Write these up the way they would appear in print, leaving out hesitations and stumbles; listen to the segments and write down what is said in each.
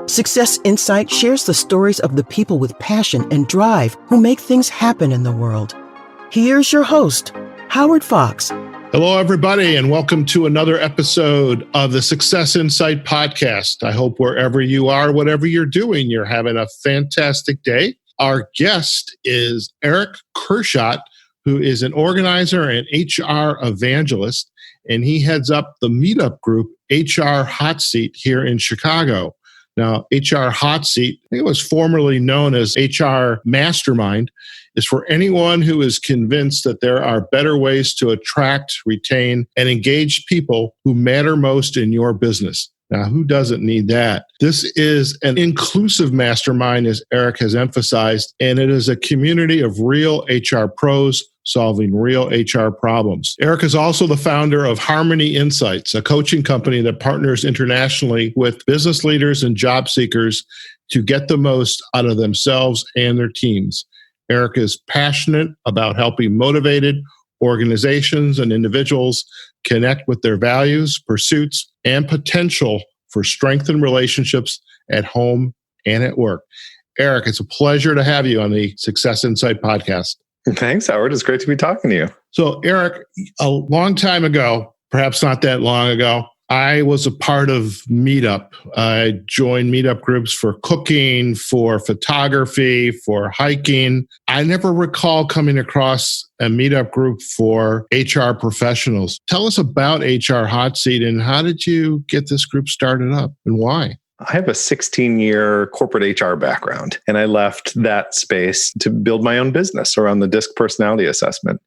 Success Insight shares the stories of the people with passion and drive who make things happen in the world. Here's your host, Howard Fox. Hello, everybody, and welcome to another episode of the Success Insight podcast. I hope wherever you are, whatever you're doing, you're having a fantastic day. Our guest is Erich Kurschat, who is an organizer and HR evangelist, and he heads up the meetup group HRHotSeat here in Chicago. Now, HRHotSeat, I think it was formerly known as HR Mastermind, is for anyone who is convinced that there are better ways to attract, retain, and engage people who matter most in your business. Now, who doesn't need that? This is an inclusive mastermind, as Erich has emphasized, and it is a community of real HR pros solving real HR problems. Erich is also the founder of Harmony Insights, a coaching company that partners internationally with business leaders and job seekers to get the most out of themselves and their teams. Erich is passionate about helping motivated organizations and individuals connect with their values, pursuits, and potential for strengthened relationships at home and at work. Erich, it's a pleasure to have you on the Success Insight podcast. Thanks, Howard. It's great to be talking to you. So, Erich, a long time ago, perhaps not that long ago, I was a part of Meetup. I joined Meetup groups for cooking, for photography, for hiking. I never recall coming across a Meetup group for HR professionals. Tell us about HRHotSeat and how did you get this group started up and why? I have a 16-year corporate HR background, and I left that space to build my own business around the DISC personality assessment.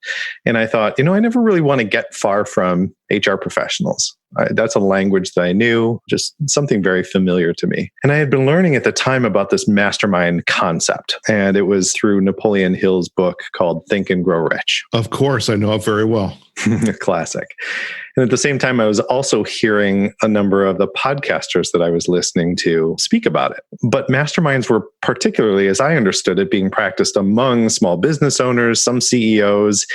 And I thought, I never really want to get far from HR professionals. That's a language that I knew, just something very familiar to me. And I had been learning at the time about this mastermind concept. And it was through Napoleon Hill's book called Think and Grow Rich. Of course, I know it very well. Classic. And at the same time, I was also hearing a number of the podcasters that I was listening to speak about it. But masterminds were particularly, as I understood it, being practiced among small business owners, some CEOs,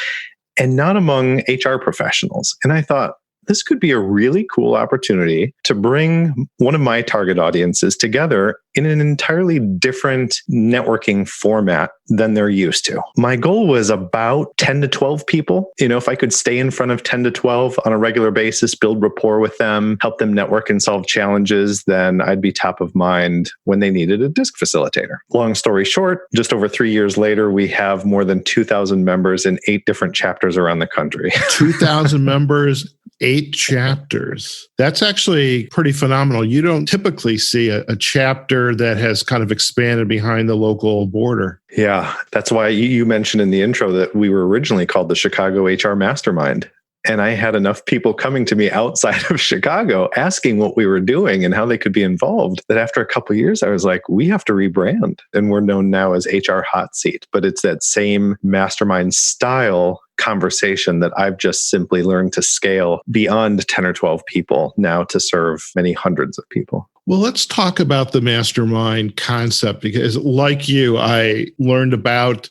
and not among HR professionals. And I thought, this could be a really cool opportunity to bring one of my target audiences together in an entirely different networking format than they're used to. My goal was about 10 to 12 people. If I could stay in front of 10 to 12 on a regular basis, build rapport with them, help them network and solve challenges, then I'd be top of mind when they needed a DISC facilitator. Long story short, just over 3 years later, we have more than 2,000 members in 8 different chapters around the country. 2,000 members, 8 chapters. That's actually pretty phenomenal. You don't typically see a chapter that has kind of expanded behind the local border. Yeah, that's why you mentioned in the intro that we were originally called the Chicago HR Mastermind. And I had enough people coming to me outside of Chicago asking what we were doing and how they could be involved that after a couple of years, I was like, we have to rebrand. And we're known now as HRHotSeat, but it's that same mastermind style conversation that I've just simply learned to scale beyond 10 or 12 people now to serve many hundreds of people. Well, let's talk about the mastermind concept because like you, I learned about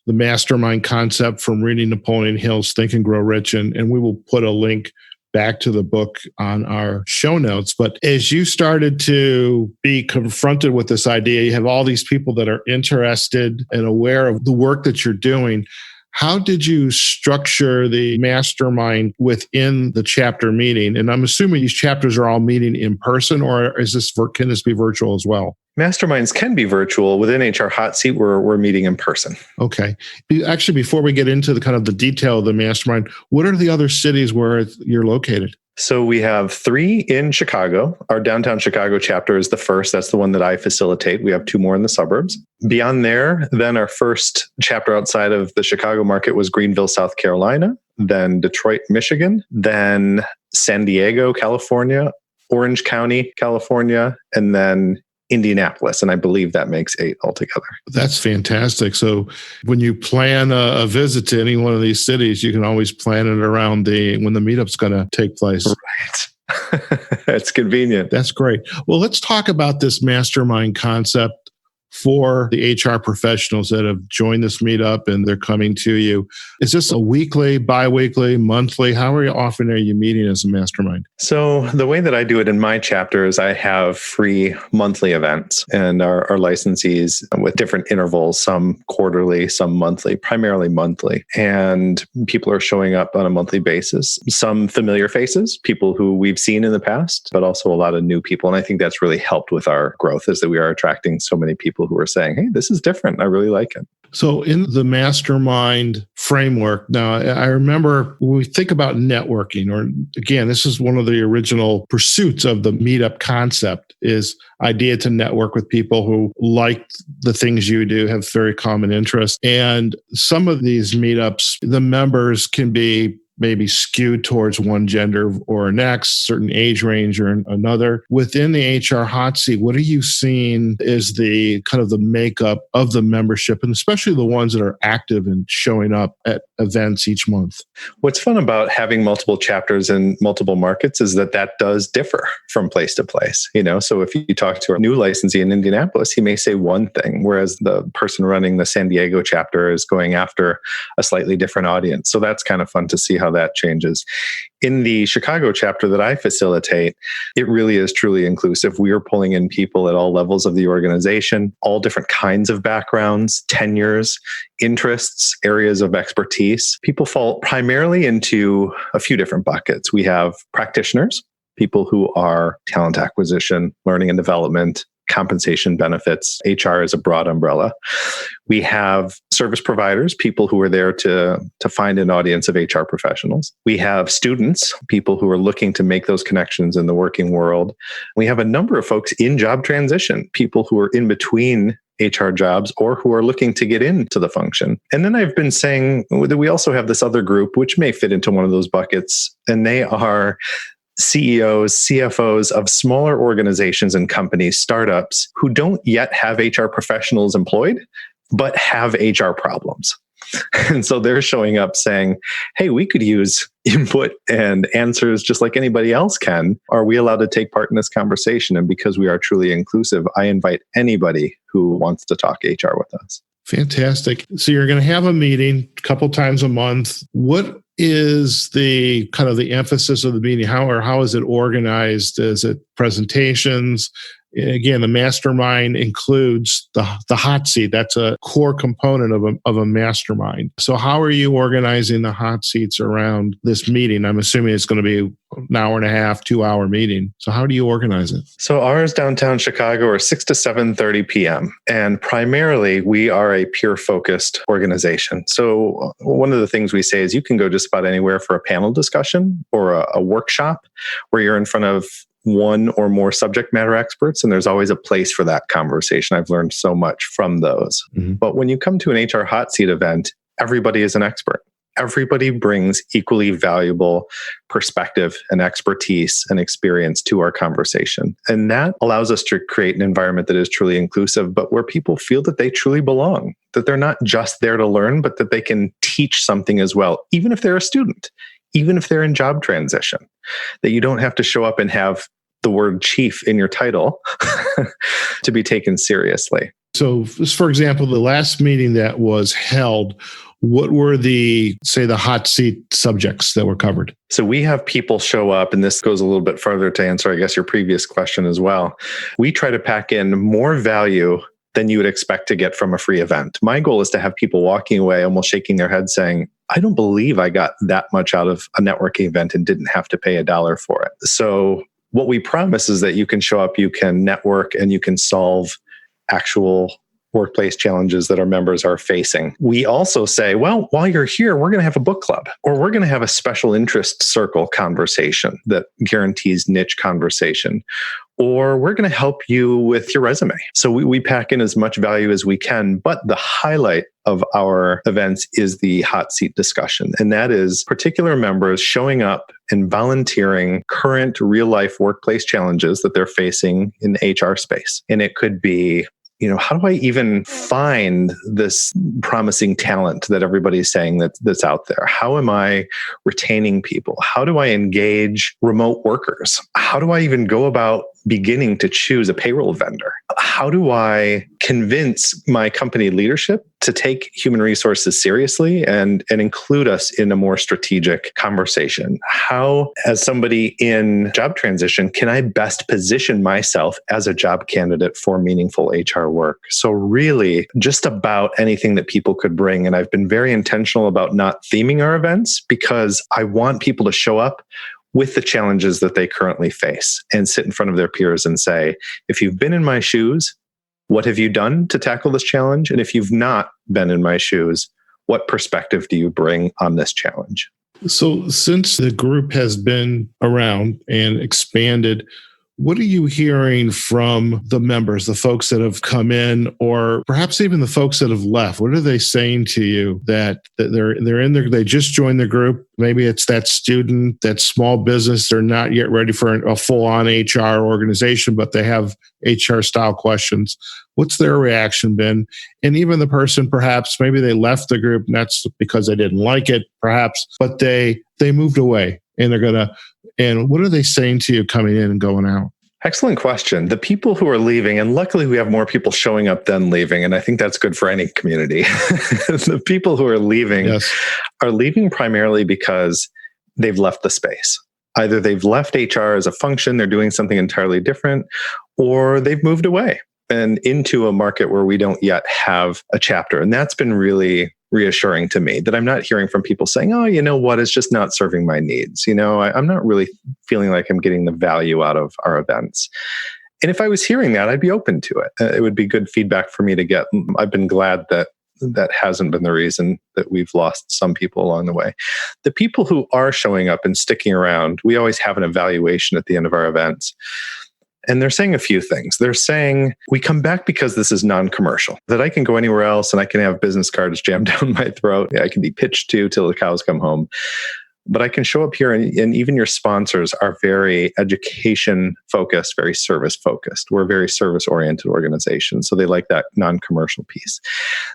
the mastermind concept from reading Napoleon Hill's Think and Grow Rich, and we will put a link back to the book on our show notes. But as you started to be confronted with this idea, you have all these people that are interested and aware of the work that you're doing. How did you structure the mastermind within the chapter meeting? And I'm assuming these chapters are all meeting in person, or can this be virtual as well? Masterminds can be virtual. Within HRHotSeat, we're meeting in person. Okay. Actually, before we get into the kind of the detail of the mastermind, what are the other cities where you're located? So we have 3 in Chicago. Our downtown Chicago chapter is the first. That's the one that I facilitate. We have 2 more in the suburbs. Beyond there, then our first chapter outside of the Chicago market was Greenville, South Carolina, then Detroit, Michigan, then San Diego, California, Orange County, California, and then Indianapolis, and I believe that makes 8 altogether. That's fantastic. So when you plan a visit to any one of these cities, you can always plan it around when the meetup's going to take place. Right. That's convenient. That's great. Well, let's talk about this mastermind concept for the HR professionals that have joined this meetup and they're coming to you? Is this a weekly, bi-weekly, monthly? How often are you meeting as a mastermind? So the way that I do it in my chapter is I have free monthly events, and our licensees with different intervals, some quarterly, some monthly, primarily monthly. And people are showing up on a monthly basis. Some familiar faces, people who we've seen in the past, but also a lot of new people. And I think that's really helped with our growth, is that we are attracting so many people who are saying, hey, this is different. I really like it. So in the mastermind framework, now I remember when we think about networking, or again, this is one of the original pursuits of the meetup concept, is idea to network with people who like the things you do, have very common interests. And some of these meetups, the members can be maybe skewed towards one gender or next, certain age range or another. Within the HR hot seat, what are you seeing is the kind of the makeup of the membership, and especially the ones that are active and showing up at events each month? What's fun about having multiple chapters in multiple markets is that does differ from place to place. So if you talk to a new licensee in Indianapolis, he may say one thing, whereas the person running the San Diego chapter is going after a slightly different audience. So that's kind of fun to see how that changes. In the Chicago chapter that I facilitate, it really is truly inclusive. We are pulling in people at all levels of the organization, all different kinds of backgrounds, tenures, interests, areas of expertise. People fall primarily into a few different buckets. We have practitioners, people who are talent acquisition, learning and development, compensation, benefits. HR is a broad umbrella. We have service providers, people who are there to find an audience of HR professionals. We have students, people who are looking to make those connections in the working world. We have a number of folks in job transition, people who are in between HR jobs or who are looking to get into the function. And then I've been saying that we also have this other group, which may fit into one of those buckets, and they are CEOs, CFOs of smaller organizations and companies, startups, who don't yet have HR professionals employed, but have HR problems. And so they're showing up saying, hey, we could use input and answers just like anybody else can. Are we allowed to take part in this conversation? And because we are truly inclusive, I invite anybody who wants to talk HR with us. Fantastic. So you're going to have a meeting a couple times a month. What is the kind of the emphasis of the meeting? How is it organized? Is it presentations? Again, the mastermind includes the hot seat. That's a core component of a mastermind. So how are you organizing the hot seats around this meeting? I'm assuming it's going to be an hour and a half, 2-hour meeting. So how do you organize it? So ours downtown Chicago are 6 to 7:30 p.m. And primarily we are a peer-focused organization. So one of the things we say is you can go just about anywhere for a panel discussion or a workshop where you're in front of one or more subject matter experts, and there's always a place for that conversation. I've learned so much from those. Mm-hmm. But when you come to an HR hot seat event, everybody is an expert. Everybody brings equally valuable perspective and expertise and experience to our conversation. And that allows us to create an environment that is truly inclusive, but where people feel that they truly belong, that they're not just there to learn, but that they can teach something as well, even if they're a student, even if they're in job transition, that you don't have to show up and have the word chief in your title to be taken seriously. So, for example, the last meeting that was held, what were the hot seat subjects that were covered? So we have people show up, and this goes a little bit further to answer, I guess, your previous question as well. We try to pack in more value than you would expect to get from a free event. My goal is to have people walking away almost shaking their head saying, I don't believe I got that much out of a networking event and didn't have to pay $1 for it. So what we promise is that you can show up, you can network, and you can solve actual workplace challenges that our members are facing. We also say, well, while you're here, we're going to have a book club, or we're going to have a special interest circle conversation that guarantees niche conversation, or we're going to help you with your resume. So we pack in as much value as we can, but the highlight of our events is the hot seat discussion. And that is particular members showing up and volunteering current real life workplace challenges that they're facing in the HR space. And it could be, how do I even find this promising talent that everybody's saying that's out there? How am I retaining people? How do I engage remote workers? How do I even go about beginning to choose a payroll vendor? how do I convince my company leadership to take human resources seriously and include us in a more strategic conversation? How, as somebody in job transition, can I best position myself as a job candidate for meaningful HR work? So really just about anything that people could bring. And I've been very intentional about not theming our events because I want people to show up with the challenges that they currently face and sit in front of their peers and say, if you've been in my shoes, what have you done to tackle this challenge? And if you've not been in my shoes, what perspective do you bring on this challenge? So since the group has been around and expanded, what are you hearing from the members, the folks that have come in, or perhaps even the folks that have left? What are they saying to you that they're in there, they just joined the group? Maybe it's that student, that small business, they're not yet ready for a full-on HR organization, but they have HR style questions. What's their reaction been? And even the person, perhaps, maybe they left the group, and that's because they didn't like it, perhaps, but they moved away and and what are they saying to you coming in and going out? Excellent question. The people who are leaving, and luckily we have more people showing up than leaving, and I think that's good for any community. The people who are leaving are leaving primarily because they've left the space. Either they've left HR as a function, they're doing something entirely different, or they've moved away and into a market where we don't yet have a chapter. And that's been really reassuring to me, that I'm not hearing from people saying, oh, you know what, it's just not serving my needs. I'm not really feeling like I'm getting the value out of our events. And if I was hearing that, I'd be open to it. It would be good feedback for me to get. I've been glad that hasn't been the reason that we've lost some people along the way. The people who are showing up and sticking around, we always have an evaluation at the end of our events. And they're saying a few things. They're saying, we come back because this is non-commercial, that I can go anywhere else and I can have business cards jammed down my throat. I can be pitched to till the cows come home. But I can show up here and even your sponsors are very education focused, very service focused. We're a very service oriented organization. So they like that non-commercial piece.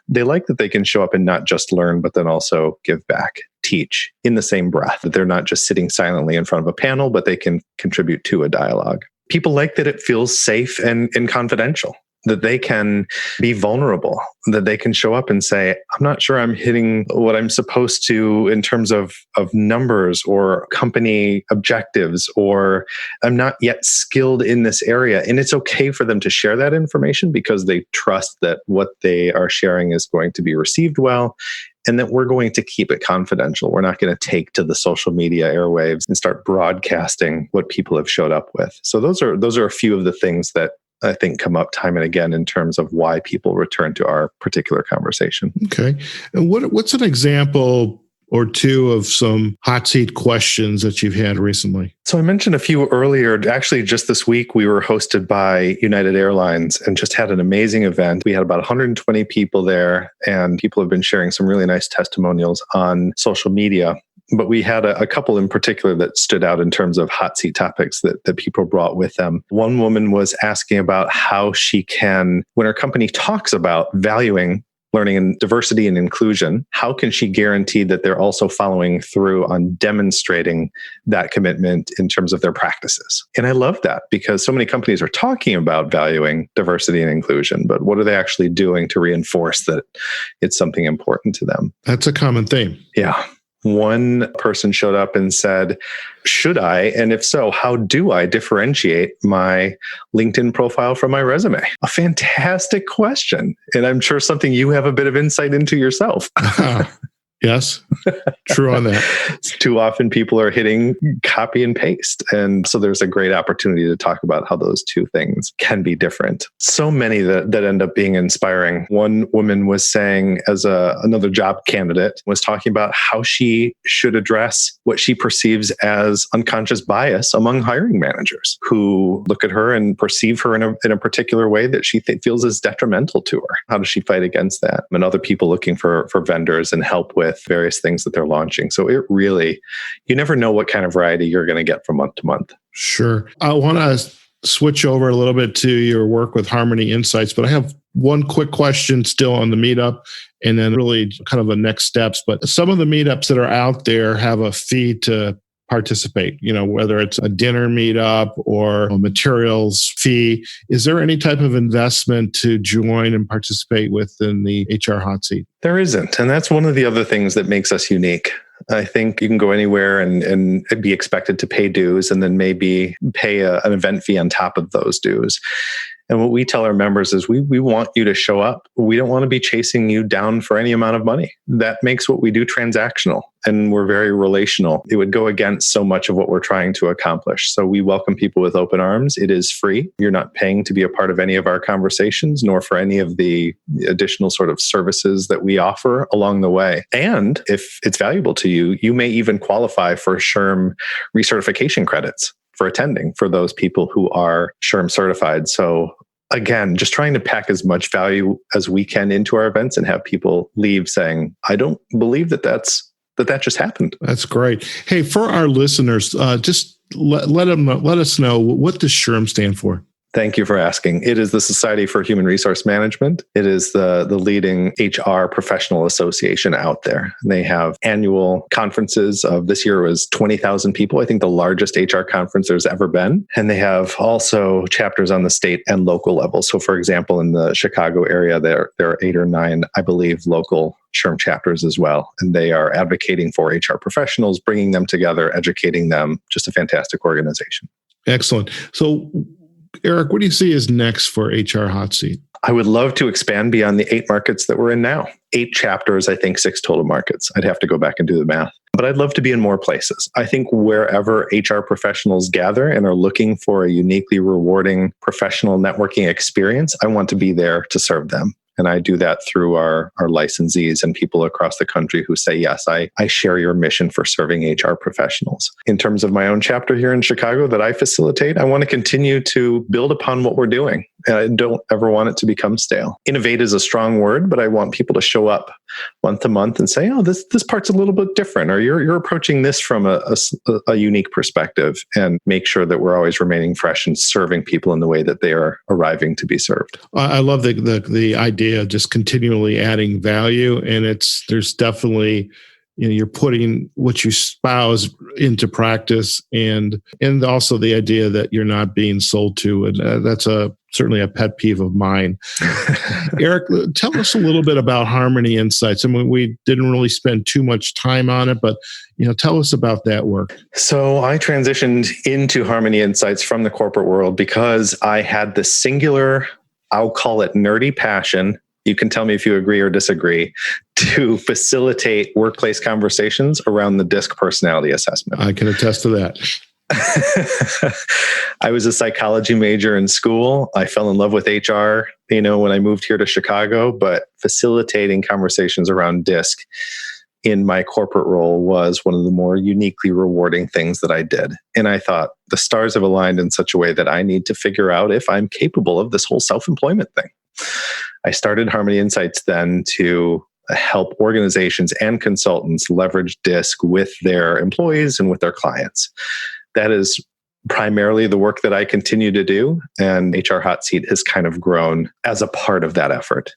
They like that they can show up and not just learn, but then also give back, teach in the same breath, that they're not just sitting silently in front of a panel, but they can contribute to a dialogue. People like that it feels safe and confidential, that they can be vulnerable, that they can show up and say, I'm not sure I'm hitting what I'm supposed to in terms of numbers or company objectives, or I'm not yet skilled in this area. And it's okay for them to share that information because they trust that what they are sharing is going to be received well, and that we're going to keep it confidential. We're not going to take to the social media airwaves and start broadcasting what people have showed up with. So those are a few of the things that I think come up time and again in terms of why people return to our particular conversation. Okay. And what's an example or two of some hot seat questions that you've had recently? So I mentioned a few earlier. Actually, just this week, we were hosted by United Airlines and just had an amazing event. We had about 120 people there, and people have been sharing some really nice testimonials on social media. But we had a couple in particular that stood out in terms of hot seat topics that people brought with them. One woman was asking about how she can, when her company talks about valuing learning and diversity and inclusion, how can she guarantee that they're also following through on demonstrating that commitment in terms of their practices? And I love that because so many companies are talking about valuing diversity and inclusion, but what are they actually doing to reinforce that it's something important to them? That's a common theme. Yeah. One person showed up and said, should I? And if so, how do I differentiate my LinkedIn profile from my resume? A fantastic question. And I'm sure something you have a bit of insight into yourself. Yes, true on that. Too often people are hitting copy and paste. And so there's a great opportunity to talk about how those two things can be different. So many that end up being inspiring. One woman was saying, as another job candidate, was talking about how she should address what she perceives as unconscious bias among hiring managers who look at her and perceive her in a particular way that she feels is detrimental to her. How does she fight against that? And other people looking for vendors and help with various things that they're launching. So it really, you never know what kind of variety you're going to get from month to month. Sure. I want to switch over a little bit to your work with Harmony Insights, but I have one quick question still on the meetup and then really kind of the next steps. But some of the meetups that are out there have a fee to participate, whether it's a dinner meetup or a materials fee? Is there any type of investment to join and participate within the HR Hot Seat? There isn't. And that's one of the other things that makes us unique. I think you can go anywhere and be expected to pay dues and then maybe pay an event fee on top of those dues. And what we tell our members is we want you to show up. We don't want to be chasing you down for any amount of money. That makes what we do transactional, and we're very relational. It would go against so much of what we're trying to accomplish. So we welcome people with open arms. It is free. You're not paying to be a part of any of our conversations, nor for any of the additional sort of services that we offer along the way. And if it's valuable to you, you may even qualify for Sherm recertification credits for attending for those people who are Sherm certified. So again, just trying to pack as much value as we can into our events and have people leave saying, I don't believe that just happened. That's great. Hey, for our listeners, just let us know, what does Sherm stand for? Thank you for asking. It is the Society for Human Resource Management. It is the leading HR professional association out there. They have annual conferences of, this year was 20,000 people. I think the largest HR conference there's ever been. And they have also chapters on the state and local level. So for example, in the Chicago area, there are 8 or 9, I believe, local Sherm chapters as well. And they are advocating for HR professionals, bringing them together, educating them. Just a fantastic organization. Excellent. So Erich, what do you see is next for HR Hot Seat? I would love to expand beyond the 8 markets that we're in now. 8 chapters, I think 6 total markets. I'd have to go back and do the math. But I'd love to be in more places. I think wherever HR professionals gather and are looking for a uniquely rewarding professional networking experience, I want to be there to serve them. And I do that through our licensees and people across the country who say, yes, I share your mission for serving HR professionals. In terms of my own chapter here in Chicago that I facilitate, I want to continue to build upon what we're doing. And I don't ever want it to become stale. Innovate is a strong word, but I want people to show up month to month and say, oh, this part's a little bit different, or you're approaching this from a unique perspective, and make sure that we're always remaining fresh and serving people in the way that they are arriving to be served. I love the idea of just continually adding value, and there's definitely, you're putting what you espouse into practice, and also the idea that you're not being sold to, and that's certainly a pet peeve of mine. Erich, tell us a little bit about Harmony Insights. I mean, we didn't really spend too much time on it, but tell us about that work. So I transitioned into Harmony Insights from the corporate world because I had the singular, I'll call it nerdy passion. You can tell me if you agree or disagree, to facilitate workplace conversations around the DISC personality assessment. I can attest to that. I was a psychology major in school. I fell in love with HR, when I moved here to Chicago, but facilitating conversations around DISC in my corporate role was one of the more uniquely rewarding things that I did. And I thought the stars have aligned in such a way that I need to figure out if I'm capable of this whole self-employment thing. I started Harmony Insights then to help organizations and consultants leverage DISC with their employees and with their clients. That is primarily the work that I continue to do, and HR Hot Seat has kind of grown as a part of that effort.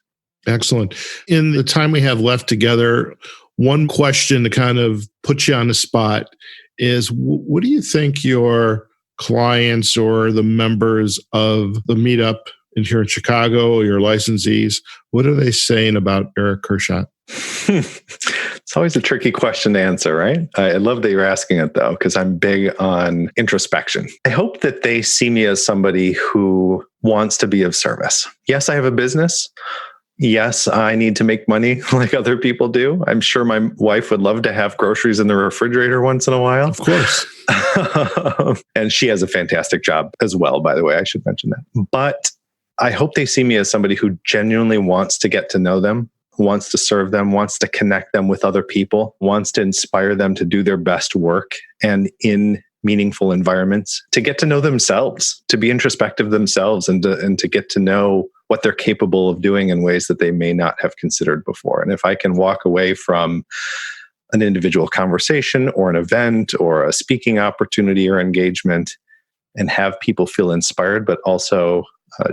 Excellent. In the time we have left together, one question to kind of put you on the spot is, what do you think your clients or the members of the meetup here in Chicago, your licensees, what are they saying about Erich Kurschat? It's always a tricky question to answer, right? I love that you're asking it, though, because I'm big on introspection. I hope that they see me as somebody who wants to be of service. Yes, I have a business. Yes, I need to make money like other people do. I'm sure my wife would love to have groceries in the refrigerator once in a while. Of course. And she has a fantastic job as well, by the way. I should mention that. But I hope they see me as somebody who genuinely wants to get to know them, wants to serve them, wants to connect them with other people, wants to inspire them to do their best work, and in meaningful environments, to get to know themselves, to be introspective themselves, and to get to know what they're capable of doing in ways that they may not have considered before. And if I can walk away from an individual conversation or an event or a speaking opportunity or engagement and have people feel inspired, but also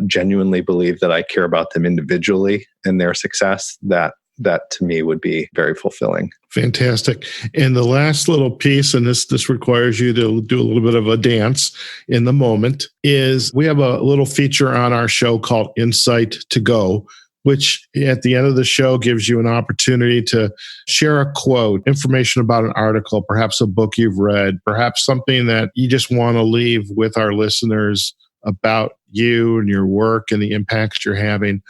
genuinely believe that I care about them individually and their success, that that to me would be very fulfilling. Fantastic. And the last little piece, and this requires you to do a little bit of a dance in the moment, is we have a little feature on our show called Insight to Go, which at the end of the show gives you an opportunity to share a quote, information about an article, perhaps a book you've read, perhaps something that you just want to leave with our listeners about you and your work and the impacts you're having.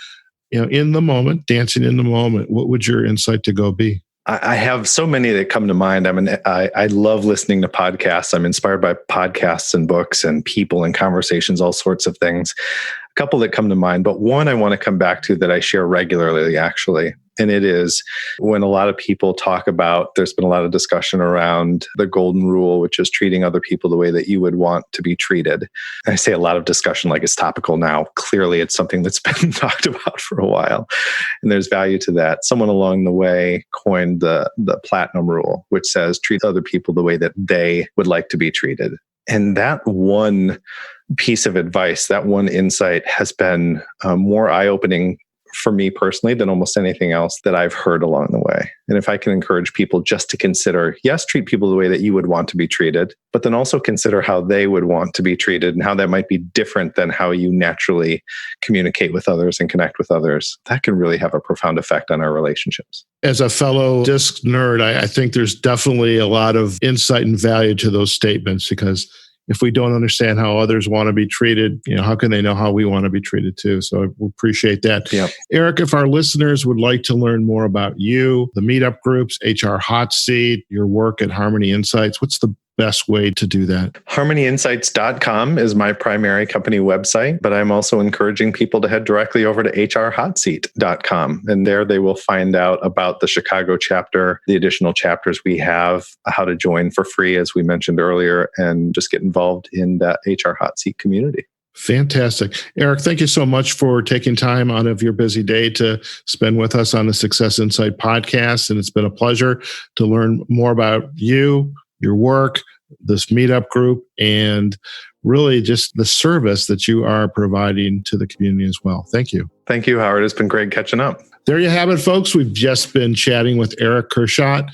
In the moment, dancing in the moment, what would your insight to go be? I have so many that come to mind. I love listening to podcasts. I'm inspired by podcasts and books and people and conversations, all sorts of things. A couple that come to mind, but one I want to come back to that I share regularly, actually. And it is when a lot of people talk about, there's been a lot of discussion around the golden rule, which is treating other people the way that you would want to be treated. I say a lot of discussion like it's topical now. Clearly, it's something that's been talked about for a while. And there's value to that. Someone along the way coined the platinum rule, which says treat other people the way that they would like to be treated. And that one piece of advice, that one insight has been more eye-opening for me personally than almost anything else that I've heard along the way. And if I can encourage people just to consider, yes, treat people the way that you would want to be treated, but then also consider how they would want to be treated and how that might be different than how you naturally communicate with others and connect with others. That can really have a profound effect on our relationships. As a fellow disc nerd, I think there's definitely a lot of insight and value to those statements, because if we don't understand how others want to be treated, how can they know how we want to be treated too? So I appreciate that. Yep. Erich, if our listeners would like to learn more about you, the meetup groups, HR Hot Seat, your work at Harmony Insights, what's the best way to do that? HarmonyInsights.com is my primary company website, but I'm also encouraging people to head directly over to HRHotSeat.com. And there they will find out about the Chicago chapter, the additional chapters we have, how to join for free, as we mentioned earlier, and just get involved in that HR Hot Seat community. Fantastic. Erich, thank you so much for taking time out of your busy day to spend with us on the Success Insight podcast. And it's been a pleasure to learn more about you, your work, this meetup group, and really just the service that you are providing to the community as well. Thank you. Thank you, Howard. It's been great catching up. There you have it, folks. We've just been chatting with Erich Kurschat,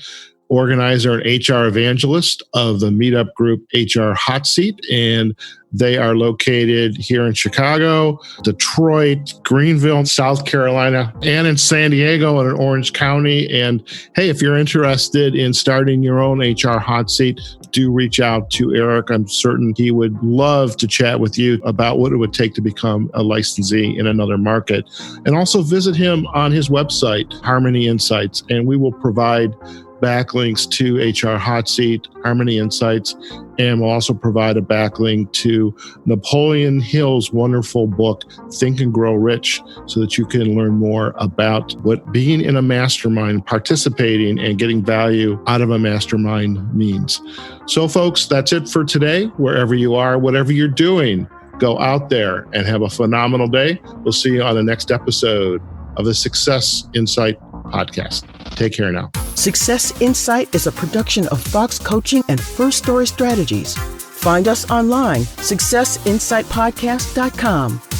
organizer and HR evangelist of the meetup group HR Hot Seat. And they are located here in Chicago, Detroit, Greenville, South Carolina, and in San Diego and in Orange County. And hey, if you're interested in starting your own HR Hot Seat, do reach out to Erich. I'm certain he would love to chat with you about what it would take to become a licensee in another market. And also visit him on his website, Harmony Insights, and we will provide backlinks to HR Hot Seat, Harmony Insights, and we'll also provide a backlink to Napoleon Hill's wonderful book, Think and Grow Rich, so that you can learn more about what being in a mastermind, participating and getting value out of a mastermind means. So folks, that's it for today. Wherever you are, whatever you're doing, go out there and have a phenomenal day. We'll see you on the next episode of the Success Insight podcast. Take care now. Success Insight is a production of Fox Coaching and First Story Strategies. Find us online, successinsightpodcast.com.